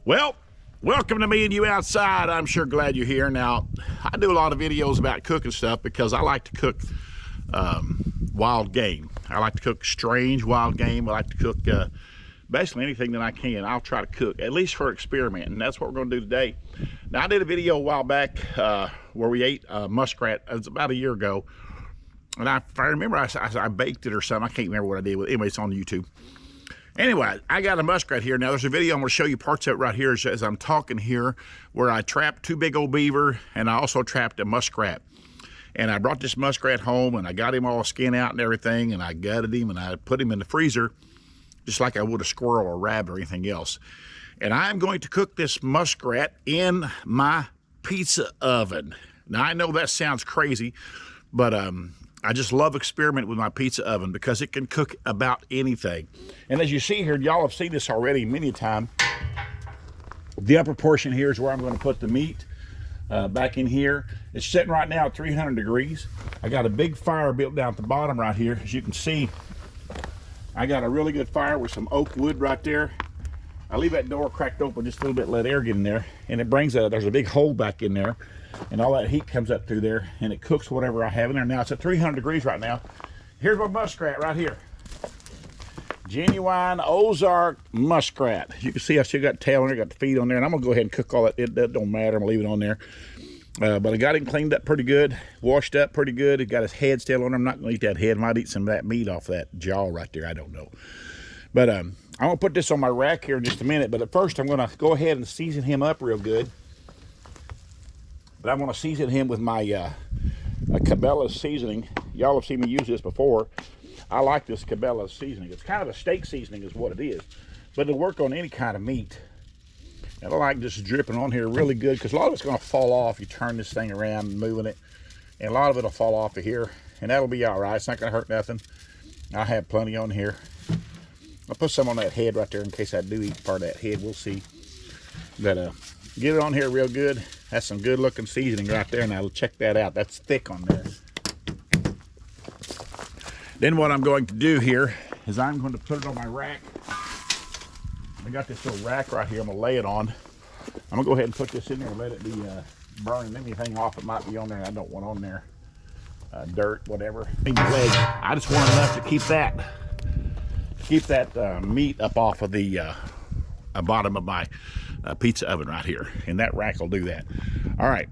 Well, welcome to Me and You Outside. I'm sure glad you're here. Now, I do a lot of videos about cooking stuff because I like to cook wild game. I like to cook strange wild game. I like to cook basically anything that I can. I'll try to cook, at least for experiment, and that's what we're going to do today. Now, I did a video a while back where we ate muskrat. It was about a year ago, and if I remember, I baked it or something. I can't remember what I did with it. Anyway, it's on YouTube. Anyway, I got a muskrat here. Now, there's a video I'm going to show you parts of it right here as I'm talking here, where I trapped 2 big old beaver, and I also trapped a muskrat. And I brought this muskrat home, and I got him all skinned out and everything, and I gutted him, and I put him in the freezer, just like I would a squirrel or a rabbit or anything else. And I'm going to cook this muskrat in my pizza oven. Now, I know that sounds crazy, but I just love experimenting with my pizza oven because it can cook about anything. And as you see here, y'all have seen this already many times. The upper portion here is where I'm going to put the meat back in here. It's sitting right now at 300 degrees. I got a big fire built down at the bottom right here. As you can see, I got a really good fire with some oak wood right there. I leave that door cracked open just a little bit, let air get in there, and it brings there's a big hole back in there, and all that heat comes up through there, and it cooks whatever I have in there. Now it's at 300 degrees right now. Here's my muskrat right here. Genuine Ozark muskrat. You can see I still got tail on there, got the feet on there, and I'm gonna go ahead and cook all that. That don't matter, I'm gonna leave it on there. But I got him cleaned up pretty good, washed up pretty good. He got his head still on there. I'm not gonna eat that head. I might eat some of that meat off that jaw right there, I don't know. But I'm gonna put this on my rack here in just a minute, but at first I'm gonna go ahead and season him up real good. But I'm gonna season him with my Cabela's seasoning. Y'all have seen me use this before. I like this Cabela's seasoning. It's kind of a steak seasoning is what it is, but it'll work on any kind of meat. And I like just dripping on here really good because a lot of it's gonna fall off. You turn this thing around and moving it, and a lot of it'll fall off of here, and that'll be all right. It's not gonna hurt nothing. I have plenty on here. I'll put some on that head right there in case I do eat part of that head. We'll see. But get it on here real good. That's some good looking seasoning right there. Now check that out. That's thick on there. Then what I'm going to do here is I'm going to put it on my rack. I got this little rack right here. I'm going to lay it on. I'm going to go ahead and put this in there and let it be burning anything off that might be on there I don't want on there. Dirt, whatever. I just want enough to keep that meat up off of the bottom of my pizza oven right here, and that rack will do that. All right,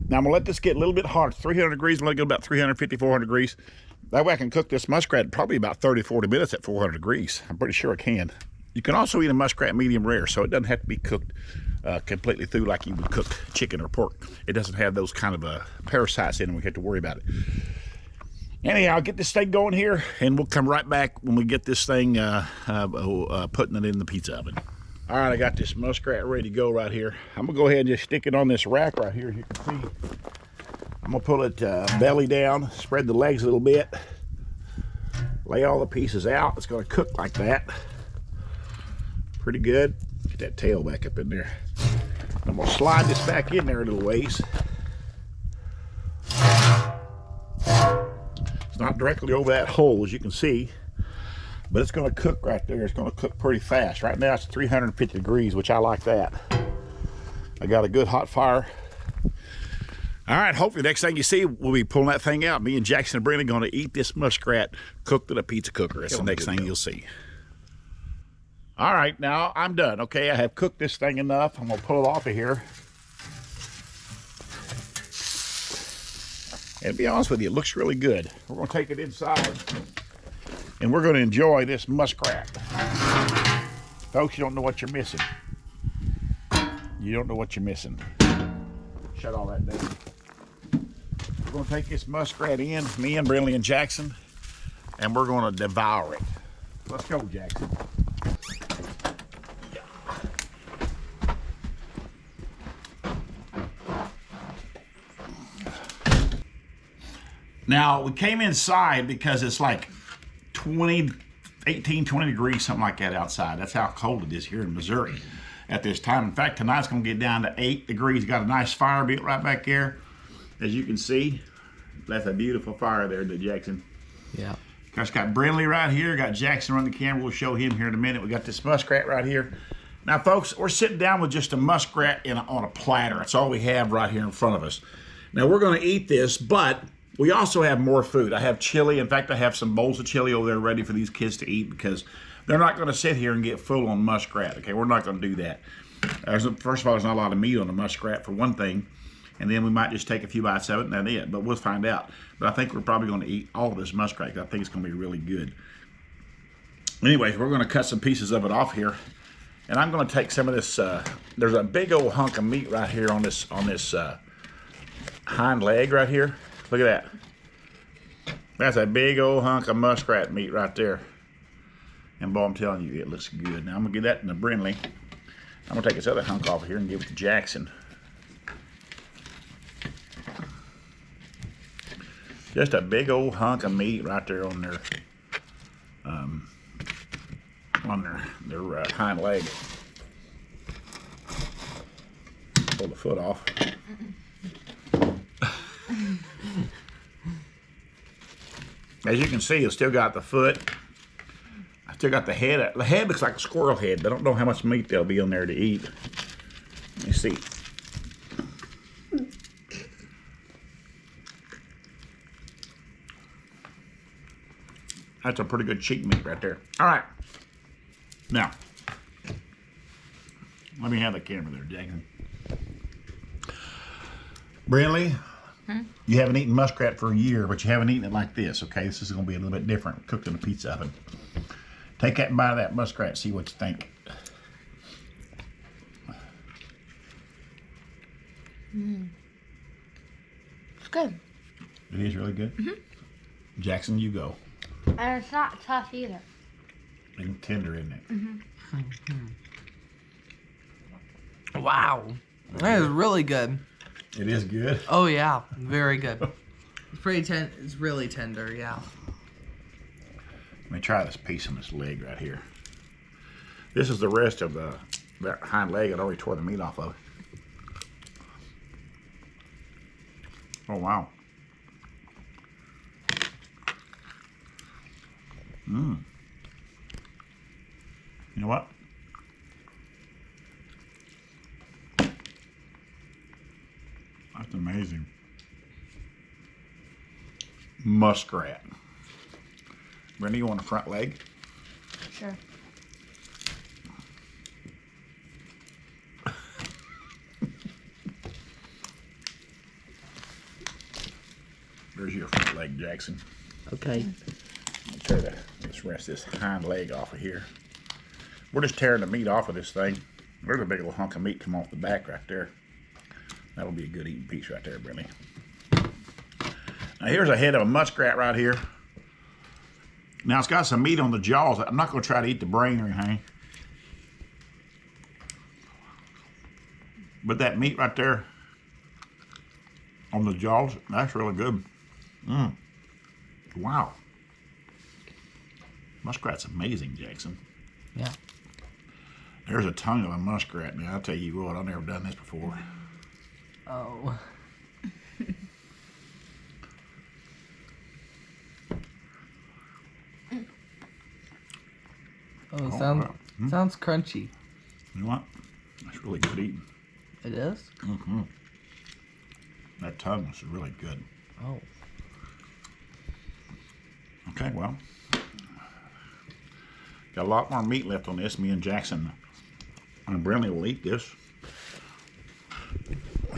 now I'm gonna let this get a little bit hot. 300 degrees. I'm gonna go about 350, 400 degrees. That way I can cook this muskrat probably about 30, 40 minutes at 400 degrees. I'm pretty sure I can. You can also eat a muskrat medium rare, so it doesn't have to be cooked completely through like you would cook chicken or pork. It doesn't have those kind of parasites in it. We have to worry about it. Anyhow, I'll get this thing going here, and we'll come right back when we get this thing putting it in the pizza oven. All right, I got this muskrat ready to go right here. I'm gonna go ahead and just stick it on this rack right here. As you can see, I'm gonna pull it belly down, spread the legs a little bit, lay all the pieces out. It's gonna cook like that. Pretty good. Get that tail back up in there. I'm gonna slide this back in there a little ways. It's not directly over that hole, as you can see, but it's going to cook right there. It's going to cook pretty fast. Right now it's 350 degrees, which I like that. I got a good hot fire. All right, hopefully the next thing you see, we'll be pulling that thing out. Me and Jackson and Brenda are going to eat this muskrat cooked in a pizza cooker. That's the next thing you'll see. All right, now I'm done. Okay, I have cooked this thing enough. I'm going to pull it off of here. And to be honest with you, it looks really good. We're going to take it inside, and we're going to enjoy this muskrat. Folks, you don't know what you're missing. You don't know what you're missing. Shut all that down. We're going to take this muskrat in, me and Brinley and Jackson, and we're going to devour it. Let's go, Jackson. Now, we came inside because it's like 18, 20 degrees, something like that outside. That's how cold it is here in Missouri at this time. In fact, tonight's going to get down to 8 degrees. Got a nice fire built right back there. As you can see, that's a beautiful fire there, Jackson. Yeah. Got Brinley right here. Got Jackson on the camera. We'll show him here in a minute. We got this muskrat right here. Now, folks, we're sitting down with just a muskrat on a platter. That's all we have right here in front of us. Now, we're going to eat this, but we also have more food. I have chili. In fact, I have some bowls of chili over there ready for these kids to eat because they're not going to sit here and get full on muskrat. Okay, we're not going to do that. First of all, there's not a lot of meat on the muskrat, for one thing. And then we might just take a few bites of it and that's it. But we'll find out. But I think we're probably going to eat all of this muskrat. I think it's going to be really good. Anyways, we're going to cut some pieces of it off here. And I'm going to take some of this. There's a big old hunk of meat right here on this hind leg right here. Look at that. That's a big old hunk of muskrat meat right there. And boy, I'm telling you, it looks good. Now I'm going to give that to Brinley. I'm going to take this other hunk off here and give it to Jackson. Just a big old hunk of meat right there on their hind leg. Pull the foot off. As you can see, it's still got the foot. I still got the head. The head looks like a squirrel head, but I don't know how much meat there'll be on there to eat. Let me see. That's a pretty good cheek meat right there. All right. Now, let me have the camera there, Jackson. Brinley, you haven't eaten muskrat for a year, but you haven't eaten it like this, okay? This is going to be a little bit different, cooked in a pizza oven. Take that bite of that muskrat, see what you think. It's good. It is really good? Jackson, you go. And it's not tough either. And tender, isn't it? Wow. That is really good. It is good? Oh, yeah. Very good. It's pretty it's really tender, yeah. Let me try this piece on this leg right here. This is the rest of that hind leg. I already tore the meat off of it. Oh, wow. You know what? That's amazing. Muskrat. Brenda, you want a front leg? Sure. There's your front leg, Jackson. Okay. Let's rest this hind leg off of here. We're just tearing the meat off of this thing. There's a big little hunk of meat come off the back right there. That'll be a good eating piece right there, Brinley. Now here's a head of a muskrat right here. Now it's got some meat on the jaws. I'm not going to try to eat the brain or anything. But that meat right there on the jaws, that's really good. Wow. Muskrat's amazing, Jackson. Yeah. There's a tongue of a muskrat. Now, I'll tell you what, I've never done this before. Oh. Sounds crunchy. You know what? That's really good eating. It is? That tongue was really good. Oh. Okay, well. Got a lot more meat left on this. Me and Jackson and Brinley will eat this.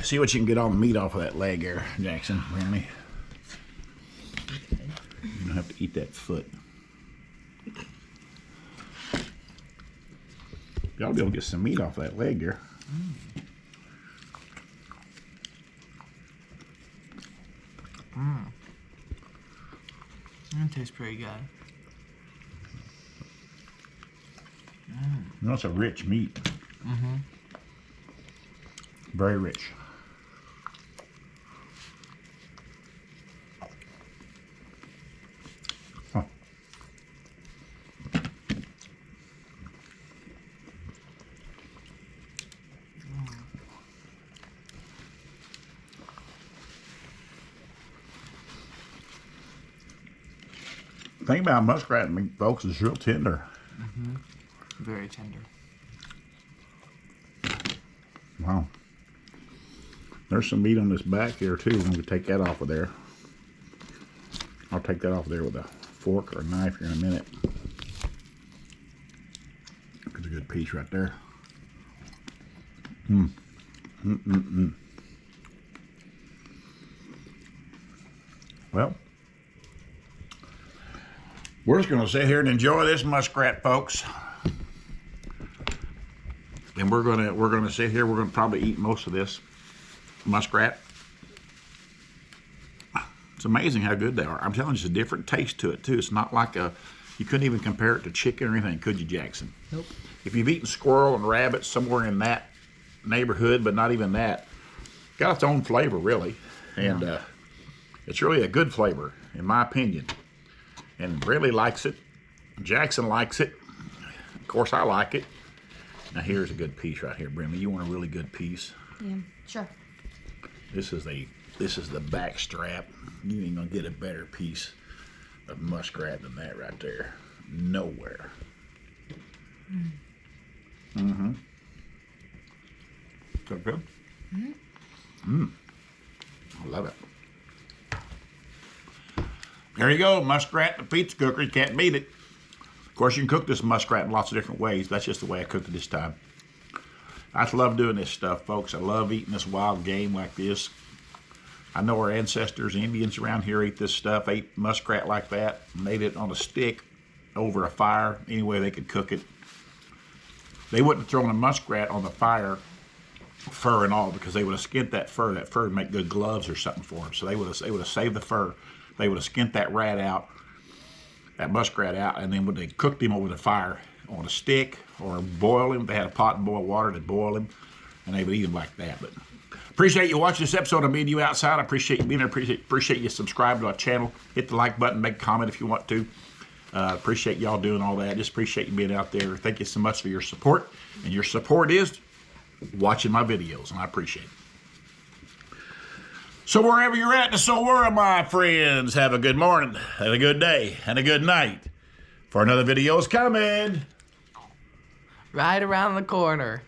See what you can get all the meat off of that leg there, Jackson, Brinley. Okay. You don't have to eat that foot. Y'all be able to get some meat off that leg there. That tastes pretty good. You know, it's a rich meat. Very rich. Huh. The thing about muskrat meat, folks, is real tender. Very tender. Wow. There's some meat on this back here too. I'm going to take that off of there. I'll take that off there with a fork or a knife here in a minute. That's a good piece right there. Well, we're just going to sit here and enjoy this muskrat, folks. And we're gonna sit here. We're gonna probably eat most of this muskrat. It's amazing how good they are. I'm telling you, it's a different taste to it too. It's not like you couldn't even compare it to chicken or anything, could you, Jackson? Nope. If you've eaten squirrel and rabbit somewhere in that neighborhood, but not even that, got its own flavor really, and it's really a good flavor in my opinion. And Bradley likes it. Jackson likes it. Of course, I like it. Now here's a good piece right here, Bradley. You want a really good piece? Yeah, sure. This is the back strap. You ain't gonna get a better piece of muskrat than that right there. Nowhere. Mm-hmm. Is that good? I love it. There you go, muskrat in the pizza cooker. You can't beat it. Of course, you can cook this muskrat in lots of different ways. That's just the way I cooked it this time. I just love doing this stuff, folks. I love eating this wild game like this. I know our ancestors, Indians around here, ate this stuff, ate muskrat like that, made it on a stick over a fire, any way they could cook it. They wouldn't have thrown a muskrat on the fire, fur and all, because they would have skinned that fur. That fur would make good gloves or something for them. So they would have saved the fur. They would have skinned that rat out, that muskrat out, and then when they cooked him over the fire on a stick or boil him, they had a pot and boil water to boil him, and they would eat him like that. But appreciate you watching this episode of Me and You Outside. I appreciate you being here. Appreciate you subscribe to our channel. Hit the like button, make a comment if you want to. Appreciate y'all doing all that. Just appreciate you being out there. Thank you so much for your support. And your support is watching my videos, and I appreciate it. So wherever you're at in the soul world, my friends, have a good morning, and a good day, and a good night. For another video is coming. Right around the corner.